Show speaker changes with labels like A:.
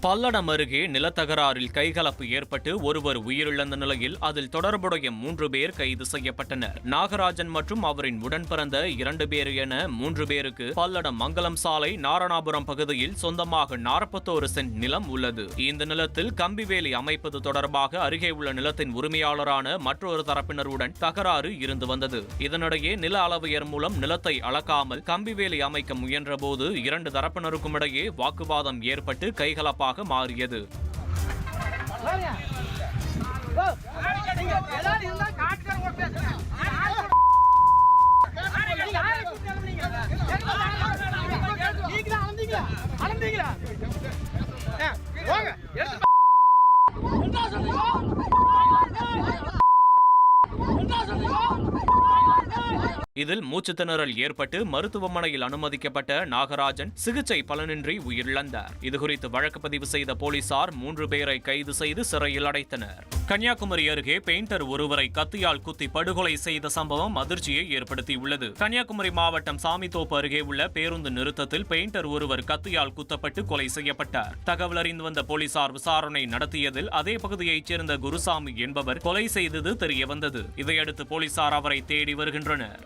A: பல்லடம் அருகே நிலத்தகராறில் கைகலப்பு ஏற்பட்டு ஒருவர் உயிரிழந்த நிலையில் அதில் தொடர்புடைய 3 பேர் கைது செய்யப்பட்டனர். நாகராஜன் மற்றும் அவரின் உடன் பிறந்த 2 பேர் என 3 பேருக்கு பல்லடம் மங்கலம் சாலை நாரணாபுரம் பகுதியில் சொந்தமாக 41 சென்ட் நிலம் உள்ளது. இந்த நிலத்தில் கம்பி வேலி அமைப்பது தொடர்பாக அருகே உள்ள நிலத்தின் உரிமையாளரான மற்றொரு தரப்பினருடன் தகராறு இருந்து வந்தது. இதனிடையே நில அளவையர் மூலம் நிலத்தை அளக்காமல் கம்பி வேலி அமைக்க முயன்றபோது 2 தரப்பினருக்கும் இடையே வாக்குவாதம் ஏற்பட்டு கைகலப்பாக மாறியது. இதில் மூச்சு திணறல் ஏற்பட்டு மருத்துவமனையில் அனுமதிக்கப்பட்ட நாகராஜன் சிகிச்சை பலனின்றி உயிரிழந்தார். இதுகுறித்து வழக்கு பதிவு செய்த போலீசார் 3 பேரை கைது செய்து சிறையில் அடைத்தனர். கன்னியாகுமரி அருகே பெயிண்டர் ஒருவரை கத்தியால் குத்தி படுகொலை செய்த சம்பவம் அதிர்ச்சியை ஏற்படுத்தியுள்ளது. கன்னியாகுமரி மாவட்டம் சாமித்தோப்பு அருகே உள்ள பேருந்து நிறுத்தத்தில் பெயிண்டர் ஒருவர் கத்தியால் குத்தப்பட்டு கொலை செய்யப்பட்டார். தகவல் அறிந்து வந்த போலீசார் விசாரணை நடத்தியதில் அதே பகுதியைச் சேர்ந்த குருசாமி என்பவர் கொலை செய்தது தெரியவந்தது. இதையடுத்து போலீசார் அவரை தேடி வருகின்றனர்.